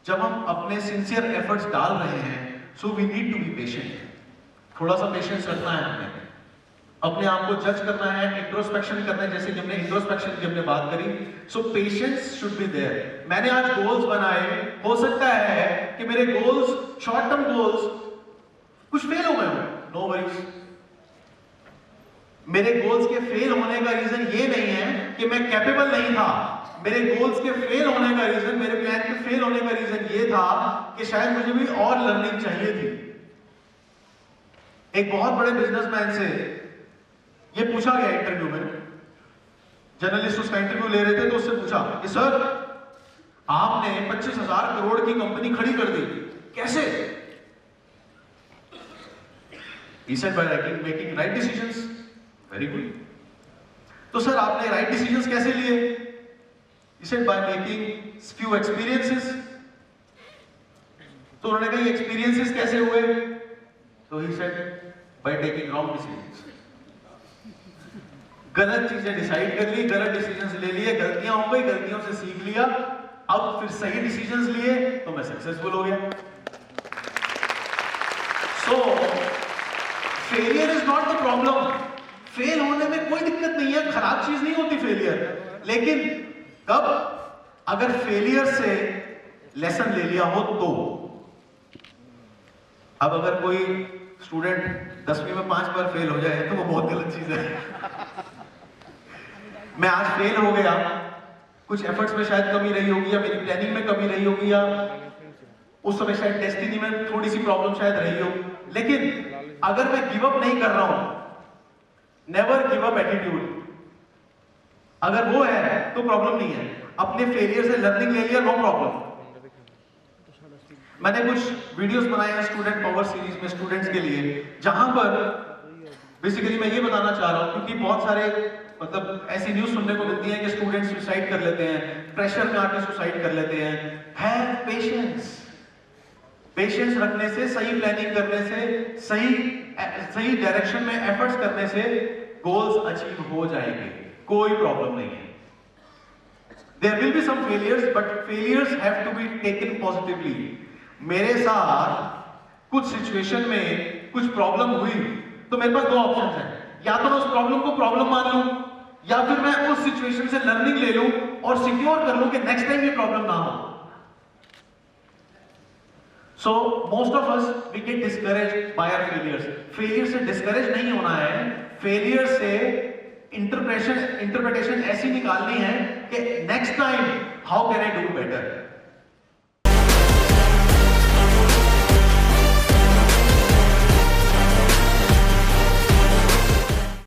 जब हम अपने सिंसियर एफर्ट्स डाल रहे हैं, so we need to be patient. थोड़ा सा पेशेंस रखना है हमें, अपने आप को जज करना है, इंट्रोस्पेक्शन करना है, जैसे कि हमने इंट्रोस्पेक्शन की हमने बात करी। सो पेशेंस शुड बी देयर। मैंने आज गोल्स बनाए, हो सकता है कि मेरे गोल्स, शॉर्ट टर्म गोल्स कुछ फेल हो गए हो, नो वरीज। मेरे गोल्स के फेल होने का रीजन ये नहीं है कि मैं कैपेबल नहीं था। मेरे गोल्स के फेल होने का रीजन, मेरे प्लान के फेल होने का रीजन ये था कि शायद मुझे भी और लर्निंग चाहिए थी। एक बहुत बड़े बिजनेसमैन से ये पूछा गया इंटरव्यू में, जर्नलिस्ट उसका इंटरव्यू ले रहे थे, तो उससे पूछा कि सर आपने 25,000 करोड़ की कंपनी खड़ी कर दी, कैसे? He said by making right decisions. Very good. तो सर आपने राइट डिसीजंस कैसे लिए? He said by making few experiences. तो उन्होंने कहा एक्सपीरियंसेस कैसे हुए? तो he said by taking wrong decisions. गलत चीजें डिसाइड कर ली, गलत डिसीजंस ले लिए, गलतियां हो गई, गलतियों से सीख लिया, अब फिर सही डिसीजंस लिए तो मैं सक्सेसफुल हो गया। सो failure is not the problem. Fail होने में कोई दिक्कत नहीं है, खराब चीज नहीं होती फेलियर। लेकिन कब? अगर फेलियर से लेसन ले लिया हो तो। अब अगर कोई स्टूडेंट 10वीं में 5 बार फेल हो जाए तो वो बहुत गलत चीज है। मैं आज फेल हो गया, कुछ एफर्ट्स में शायद कमी रही होगी, या मेरी प्लानिंग में कमी रही होगी, या उस समय शायद डेस्टिनी में थोड़ी सी प्रॉब्लम शायद रही हो, लेकिन अगर मैं गिव अप नहीं कर रहा हूं, नेवर गिव अप एटीट्यूड, अगर वो है तो प्रॉब्लम नहीं है। अपने फेलियर से लर्निंग ले लिया, नो प्रॉब्लम। मैंने कुछ वीडियोस बनाए हैं स्टूडेंट पावर सीरीज में स्टूडेंट्स के लिए, जहां पर बेसिकली मैं ये बताना चाह रहा हूं, क्योंकि बहुत सारे मतलब ऐसी न्यूज सुनने को मिलती है कि स्टूडेंट्स सुसाइड कर लेते हैं, प्रेशर में आके सुसाइड कर लेते हैं। Have patience. पेशेंस रखने से, सही प्लानिंग करने से, सही डायरेक्शन में एफर्ट्स करने से गोल्स अचीव हो जाएंगे, कोई प्रॉब्लम नहीं है। There will be some failures, but failures have to be taken positively. मेरे साथ कुछ सिचुएशन में कुछ प्रॉब्लम हुई तो मेरे पास 2 ऑप्शन हैं, या तो मैं उस प्रॉब्लम को प्रॉब्लम मान लूं, या फिर मैं उस सिचुएशन से लर्निंग ले लूं और सिक्योर कर लूं कि नेक्स्ट टाइम ये प्रॉब्लम ना हो। So most of us we get discouraged by our failures. Failure से डिस्करेज नहीं होना है, फेलियर से इंटरप्रिटेशन ऐसी निकालनी है कि next time how can I do better.